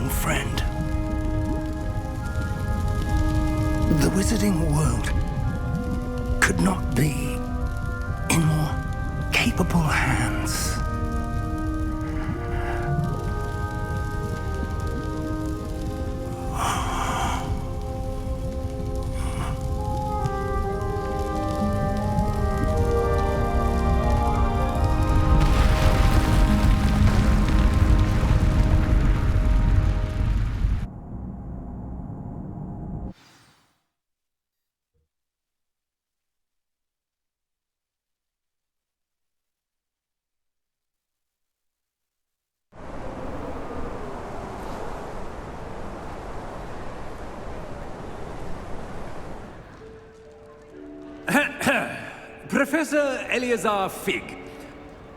young friend. The wizarding world could not be in more capable hands. Professor Eleazar Fig.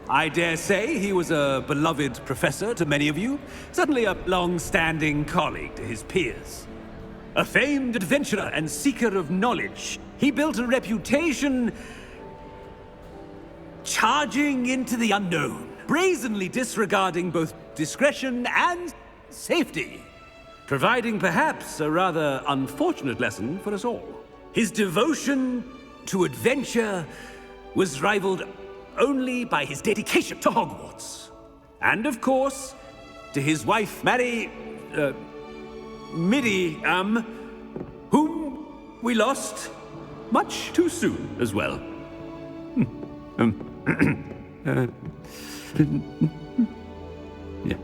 I dare say he was a beloved professor to many of you, certainly a long-standing colleague to his peers. A famed adventurer and seeker of knowledge, he built a reputation charging into the unknown, brazenly disregarding both discretion and safety, providing perhaps a rather unfortunate lesson for us all. His devotion to adventure was rivaled only by his dedication to Hogwarts. And of course, to his wife, Midi, whom we lost much too soon as well. Yeah.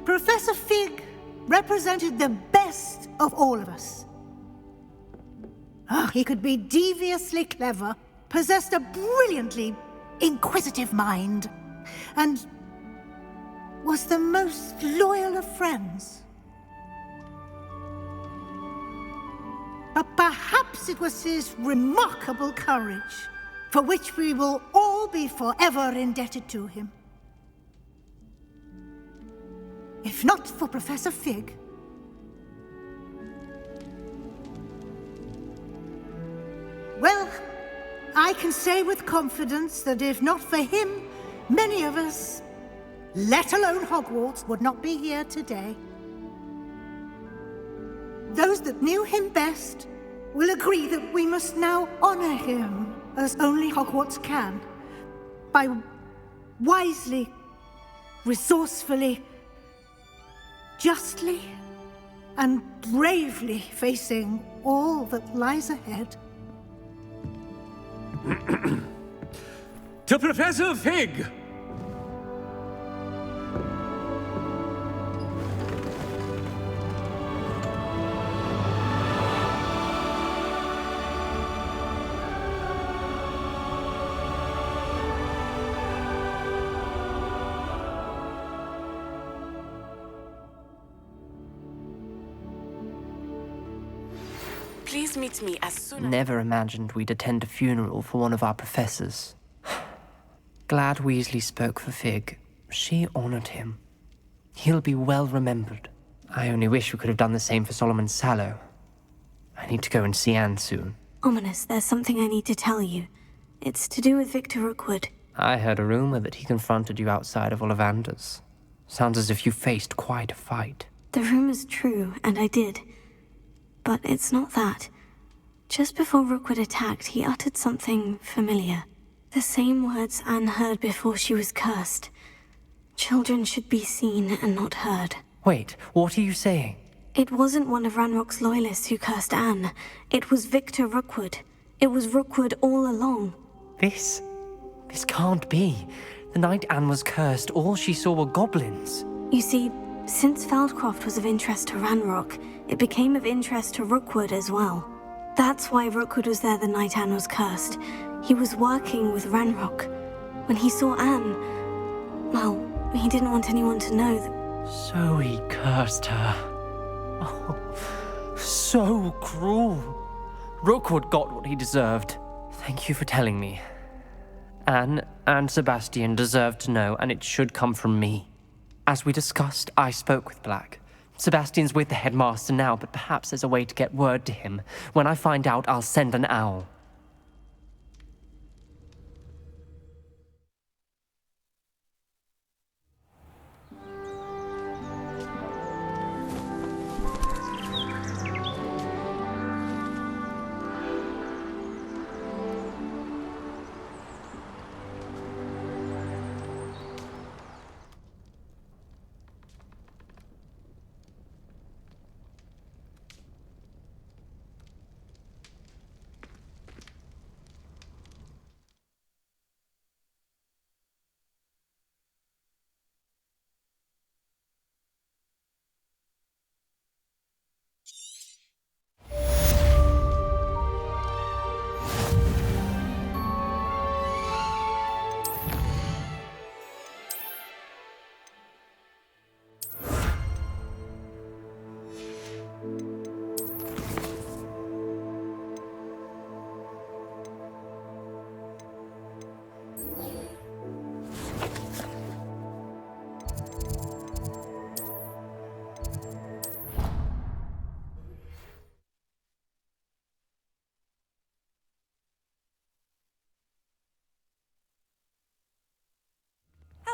Professor Fig represented the best of all of us. He could be deviously clever, possessed a brilliantly inquisitive mind, and was the most loyal of friends. But perhaps it was his remarkable courage, for which we will all be forever indebted to him. If not for Professor Fig, well, I can say with confidence that if not for him, many of us, let alone Hogwarts, would not be here today. Those that knew him best will agree that we must now honor him as only Hogwarts can, by wisely, resourcefully, justly and bravely facing all that lies ahead. To Professor Fig! Please meet me as soon as... Never imagined we'd attend a funeral for one of our professors. Glad Weasley spoke for Fig. She honored him. He'll be well remembered. I only wish we could have done the same for Solomon Sallow. I need to go and see Anne soon. Ominous, there's something I need to tell you. It's to do with Victor Rookwood. I heard a rumor that he confronted you outside of Ollivander's. Sounds as if you faced quite a fight. The rumor's true, and I did. But it's not that. Just before Rookwood attacked, he uttered something familiar. The same words Anne heard before she was cursed. Children should be seen and not heard. Wait, what are you saying? It wasn't one of Ranrock's loyalists who cursed Anne. It was Victor Rookwood. It was Rookwood all along. This can't be. The night Anne was cursed, all she saw were goblins. You see, since Feldcroft was of interest to Ranrock, it became of interest to Rookwood as well. That's why Rookwood was there the night Anne was cursed. He was working with Ranrock. When he saw Anne, well, he didn't want anyone to know that... So he cursed her. Oh, so cruel. Rookwood got what he deserved. Thank you for telling me. Anne and Sebastian deserve to know, and it should come from me. As we discussed, I spoke with Black. Sebastian's with the headmaster now, but perhaps there's a way to get word to him. When I find out, I'll send an owl.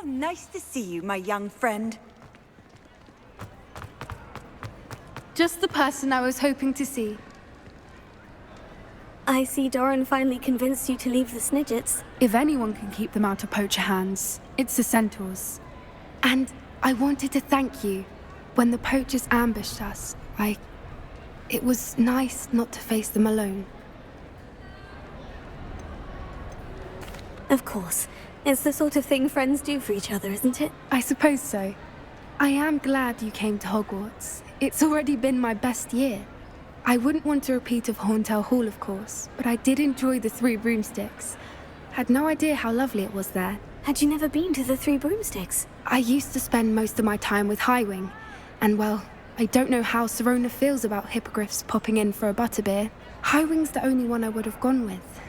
How nice to see you, my young friend. Just the person I was hoping to see. I see Doran finally convinced you to leave the Snidgets. If anyone can keep them out of poacher hands, it's the centaurs. And I wanted to thank you. When the poachers ambushed us, it was nice not to face them alone. Of course. It's the sort of thing friends do for each other, isn't it? I suppose so. I am glad you came to Hogwarts. It's already been my best year. I wouldn't want a repeat of Horntail Hall, of course, but I did enjoy the Three Broomsticks. Had no idea how lovely it was there. Had you never been to the Three Broomsticks? I used to spend most of my time with Highwing, and well, I don't know how Serona feels about hippogriffs popping in for a butterbeer. Highwing's the only one I would have gone with.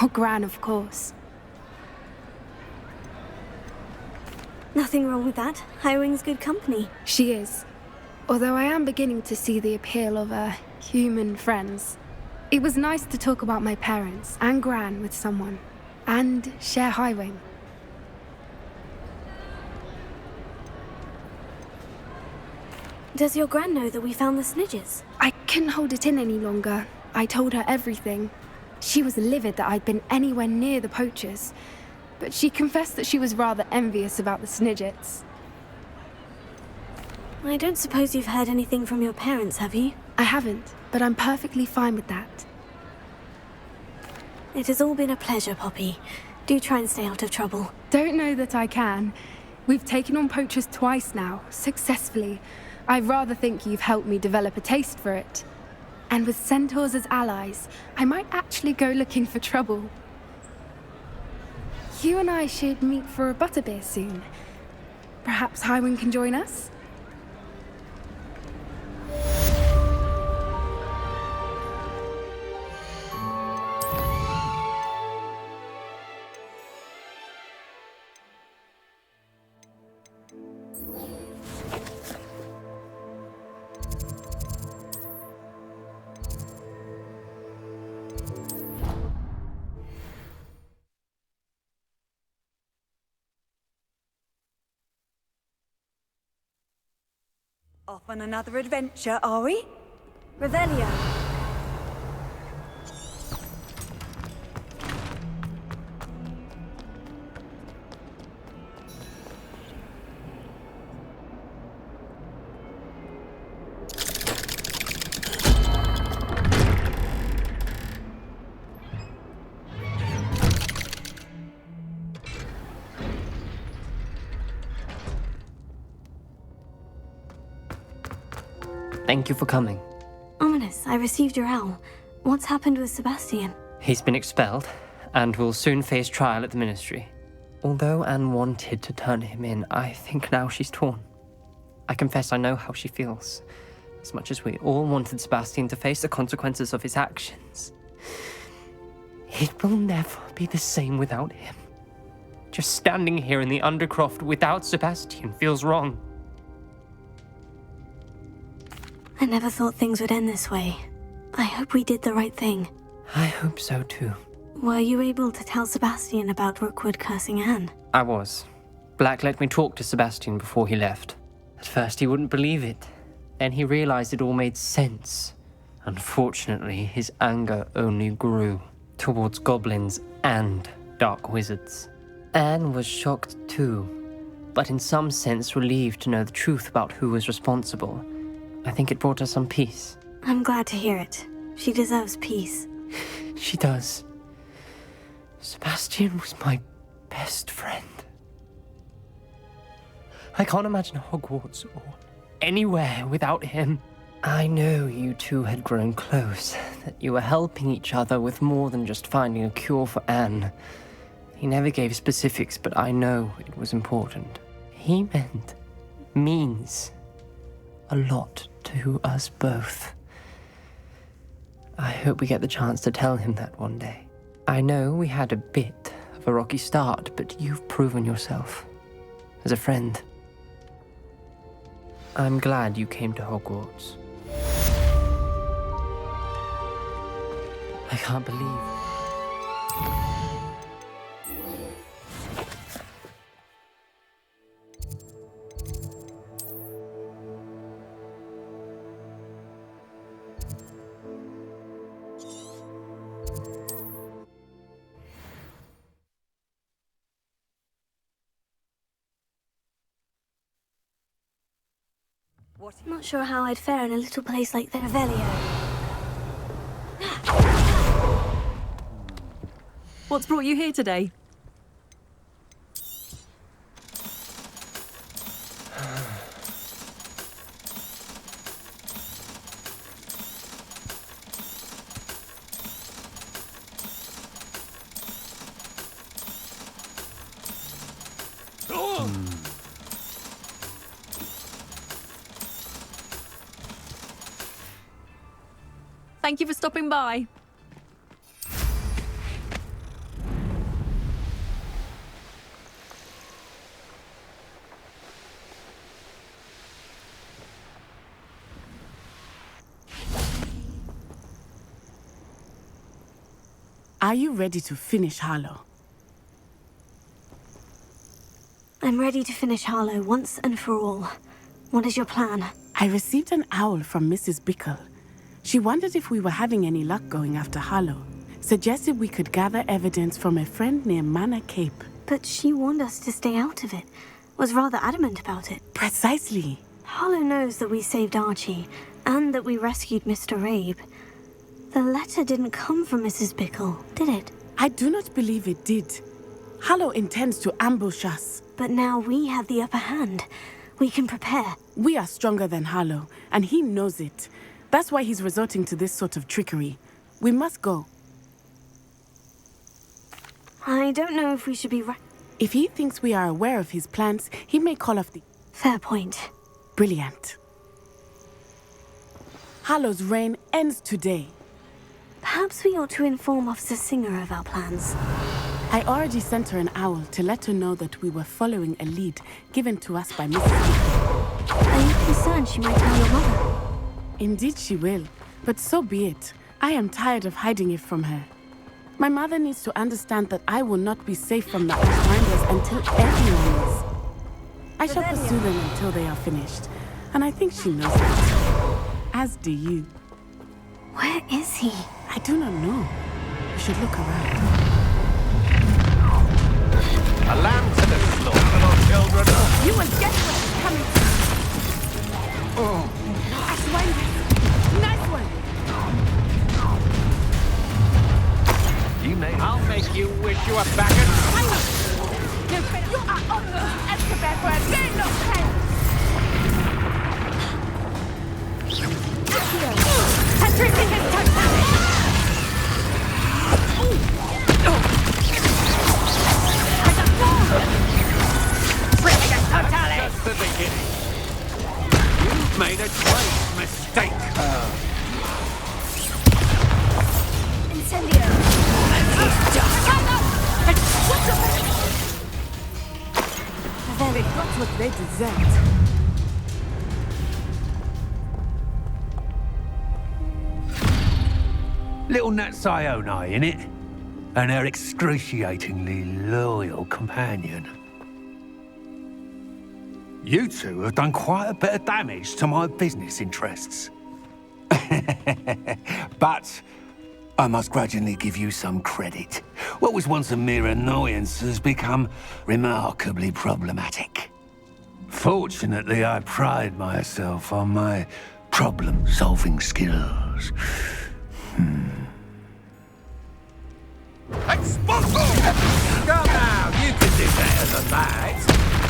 Or Gran, of course. Nothing wrong with that. Highwing's good company. She is. Although I am beginning to see the appeal of human friends. It was nice to talk about my parents and Gran with someone, and share Highwing. Does your Gran know that we found the Snidgets? I couldn't hold it in any longer. I told her everything. She was livid that I'd been anywhere near the poachers, but she confessed that she was rather envious about the Snidgets. I don't suppose you've heard anything from your parents, have you? I haven't, but I'm perfectly fine with that. It has all been a pleasure, Poppy. Do try and stay out of trouble. Don't know that I can. We've taken on poachers twice now, successfully. I rather think you've helped me develop a taste for it. And with centaurs as allies, I might actually go looking for trouble. You and I should meet for a butterbeer soon. Perhaps Highwing can join us? Off on another adventure, are we? Revelio. Thank you for coming. Ominous, I received your owl. What's happened with Sebastian? He's been expelled, and will soon face trial at the Ministry. Although Anne wanted to turn him in, I think now she's torn. I confess I know how she feels. As much as we all wanted Sebastian to face the consequences of his actions. It will never be the same without him. Just standing here in the Undercroft without Sebastian feels wrong. I never thought things would end this way. I hope we did the right thing. I hope so too. Were you able to tell Sebastian about Rookwood cursing Anne? I was. Black let me talk to Sebastian before he left. At first he wouldn't believe it. Then he realized it all made sense. Unfortunately, his anger only grew towards goblins and dark wizards. Anne was shocked too, but in some sense relieved to know the truth about who was responsible. I think it brought her some peace. I'm glad to hear it. She deserves peace. She does. Sebastian was my best friend. I can't imagine Hogwarts or anywhere without him. I know you two had grown close, that you were helping each other with more than just finding a cure for Anne. He never gave specifics, but I know it was important. He means a lot to us both. I hope we get the chance to tell him that one day. I know we had a bit of a rocky start, but you've proven yourself as a friend. I'm glad you came to Hogwarts. I can't believe. Not sure how I'd fare in a little place like Revelio. What's brought you here today? Thank you for stopping by. Are you ready to finish Harlow? I'm ready to finish Harlow once and for all. What is your plan? I received an owl from Mrs. Bickle. She wondered if we were having any luck going after Harlow. Suggested we could gather evidence from a friend near Manor Cape. But she warned us to stay out of it. Was rather adamant about it. Precisely. Harlow knows that we saved Archie, and that we rescued Mr. Rabe. The letter didn't come from Mrs. Bickle, did it? I do not believe it did. Harlow intends to ambush us. But now we have the upper hand. We can prepare. We are stronger than Harlow, and he knows it. That's why he's resorting to this sort of trickery. We must go. I don't know if we should be right. If he thinks we are aware of his plans, he may call off the... Fair point. Brilliant. Harlow's reign ends today. Perhaps we ought to inform Officer Singer of our plans. I already sent her an owl to let her know that we were following a lead given to us by Mrs. Bickle. Are you concerned she might tell your mother? Indeed she will, but so be it. I am tired of hiding it from her. My mother needs to understand that I will not be safe from the Ashwinders until everyone is. I shall pursue them until they are finished, and I think she knows that. As do you. Where is he? I do not know. We should look around. A lamb to the slaughter, little children. You will get what's coming. Oh. Nice one. You may. I'll make you wish you were back at... You are on the Escobar for a day no time. Patricia his totality. I got gold. Bring it totality. Just the beginning. You've made a great mistake. Incendio. They got what they deserved. Little Nat Sioni, innit? And her excruciatingly loyal companion. You two have done quite a bit of damage to my business interests. But I must grudgingly give you some credit. What was once a mere annoyance has become remarkably problematic. Fortunately, I pride myself on my problem-solving skills. Expulso! Come now, you can do better than that.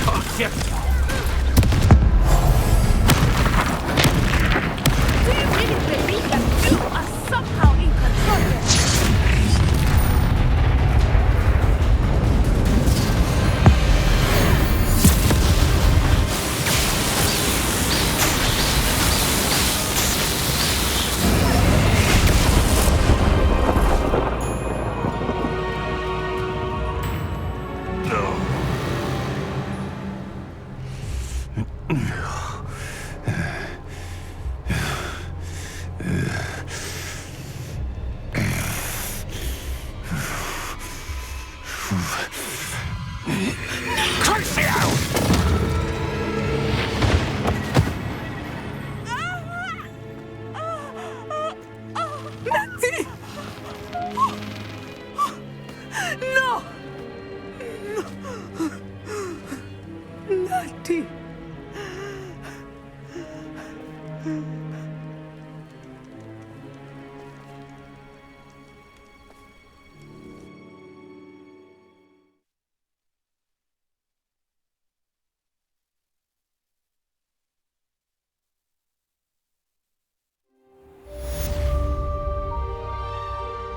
Can't you? Do you really believe that you are somehow in control here?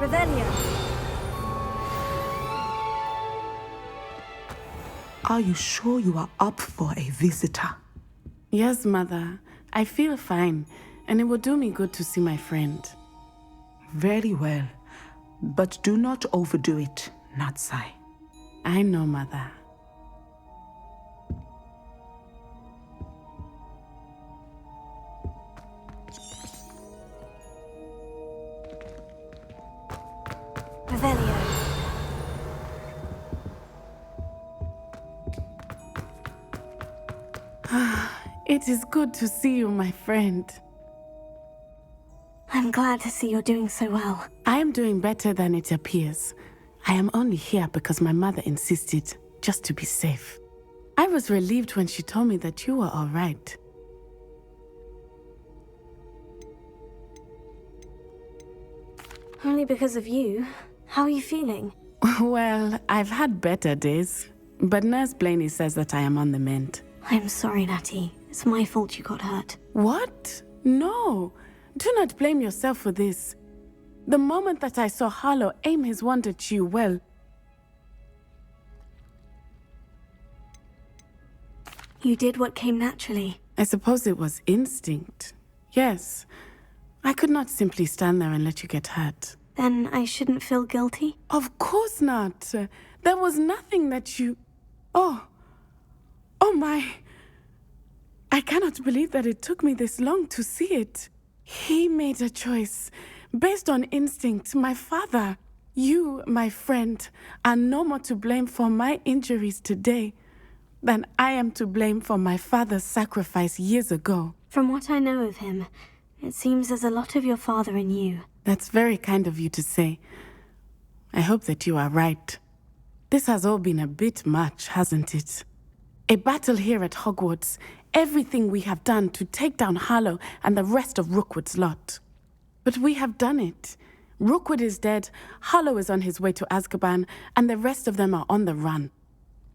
Revelio. Are you sure you are up for a visitor? Yes, Mother. I feel fine, and it will do me good to see my friend. Very well. But do not overdo it, Natsai. I know, Mother. Revelio. It is good to see you, my friend. I'm glad to see you're doing so well. I am doing better than it appears. I am only here because my mother insisted, just to be safe. I was relieved when she told me that you were all right. Only because of you. How are you feeling? Well, I've had better days, but Nurse Blaney says that I am on the mend. I'm sorry, Natty. It's my fault you got hurt. What? No. Do not blame yourself for this. The moment that I saw Harlow aim his wand at you, well... You did what came naturally. I suppose it was instinct. Yes. I could not simply stand there and let you get hurt. Then I shouldn't feel guilty? Of course not. There was nothing that you... Oh my... I cannot believe that it took me this long to see it. He made a choice based on instinct. My father, you, my friend, are no more to blame for my injuries today than I am to blame for my father's sacrifice years ago. From what I know of him, it seems there's a lot of your father in you. That's very kind of you to say. I hope that you are right. This has all been a bit much, hasn't it? A battle here at Hogwarts, everything we have done to take down Harlow and the rest of Rookwood's lot. But we have done it. Rookwood is dead, Harlow is on his way to Azkaban, and the rest of them are on the run.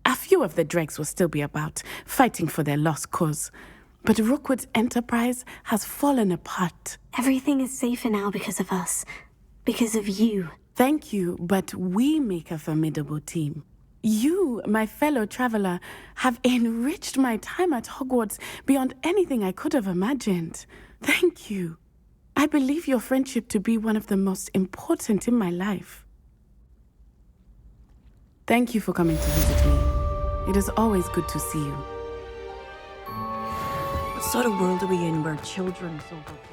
A few of the dregs will still be about, fighting for their lost cause. But Rookwood's enterprise has fallen apart. Everything is safer now because of us. Because of you. Thank you, but we make a formidable team. You, my fellow traveler, have enriched my time at Hogwarts beyond anything I could have imagined. Thank you. I believe your friendship to be one of the most important in my life. Thank you for coming to visit me. It is always good to see you. What sort of world are we in where children so important?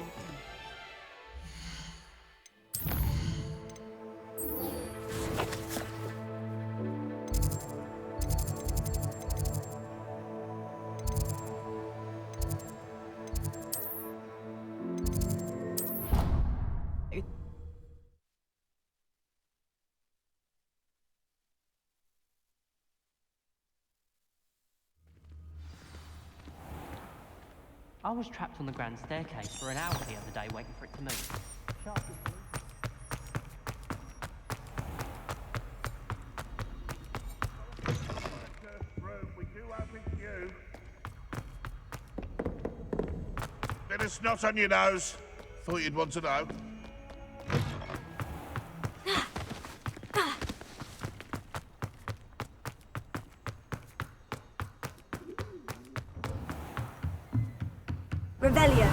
I was trapped on the grand staircase for an hour the other day waiting for it to move. Bit of snot on your nose. Thought you'd want to know. Revelio.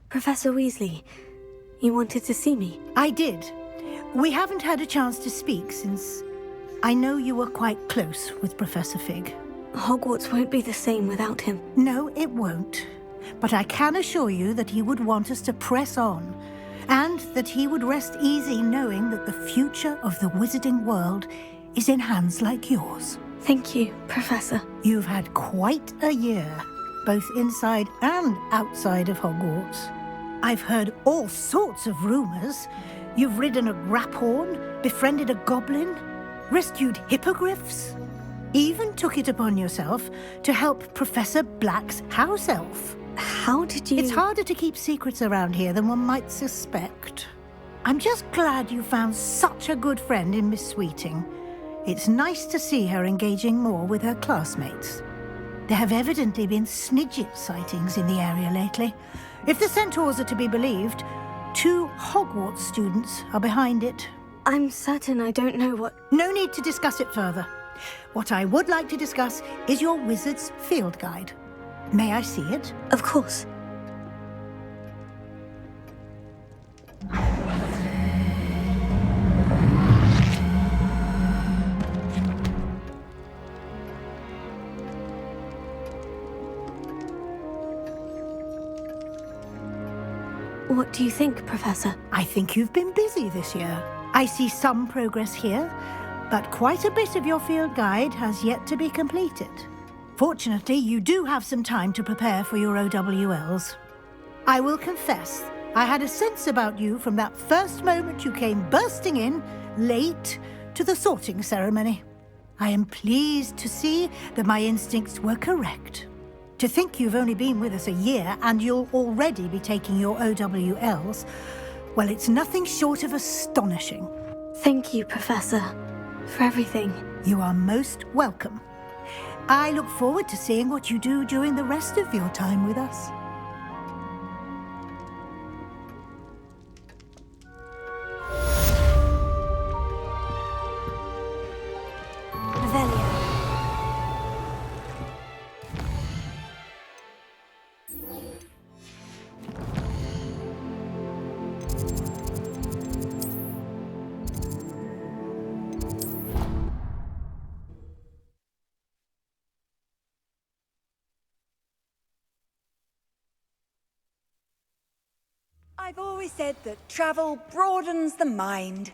Professor Weasley, you wanted to see me? I did. We haven't had a chance to speak since I know you were quite close with Professor Fig. Hogwarts won't be the same without him. No, it won't. But I can assure you that he would want us to press on, and that he would rest easy knowing that the future of the wizarding world is in hands like yours. Thank you, Professor. You've had quite a year, both inside and outside of Hogwarts. I've heard all sorts of rumors. You've ridden a graphorn, befriended a goblin, rescued hippogriffs, even took it upon yourself to help Professor Black's house elf. How did you... It's harder to keep secrets around here than one might suspect. I'm just glad you found such a good friend in Miss Sweeting. It's nice to see her engaging more with her classmates. There have evidently been Snidget sightings in the area lately. If the centaurs are to be believed, 2 Hogwarts students are behind it. I'm certain I don't know what... No need to discuss it further. What I would like to discuss is your wizard's field guide. May I see it? Of course. What do you think, Professor? I think you've been busy this year. I see some progress here, but quite a bit of your field guide has yet to be completed. Fortunately, you do have some time to prepare for your OWLs. I will confess, I had a sense about you from that first moment you came bursting in, late, to the sorting ceremony. I am pleased to see that my instincts were correct. To think you've only been with us a year and you'll already be taking your OWLs, well, it's nothing short of astonishing. Thank you, Professor, for everything. You are most welcome. I look forward to seeing what you do during the rest of your time with us. Revelio. I've always said that travel broadens the mind.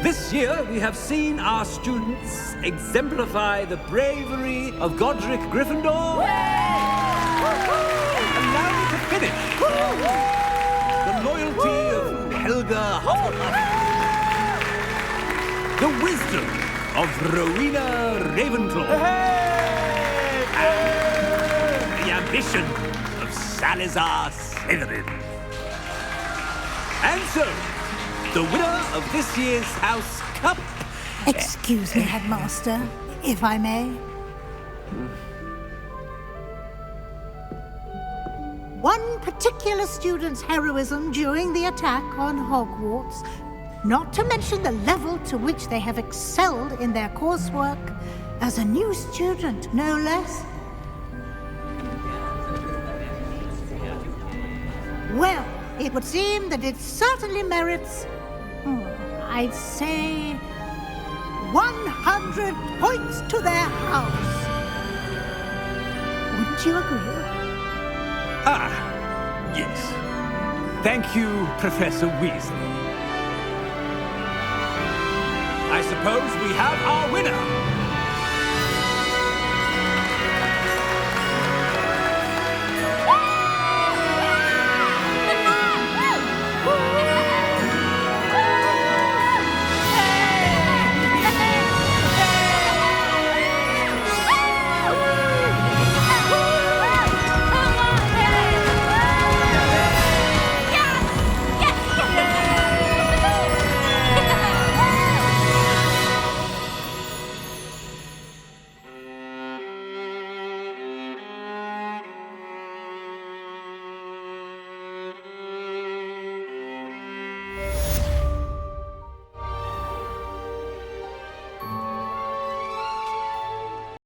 This year, we have seen our students exemplify the bravery of Godric Gryffindor. And now to finish, the loyalty of Helga Hufflepuff. The wisdom of Rowena Ravenclaw. And the ambition of Salazar Slytherin. And so, the winner of this year's House Cup... Excuse me, Headmaster, if I may. One particular student's heroism during the attack on Hogwarts, not to mention the level to which they have excelled in their coursework, as a new student, no less. Well, it would seem that it certainly merits... I'd say 100 points to their house. Wouldn't you agree? Yes. Thank you, Professor Weasley. I suppose we have our winner.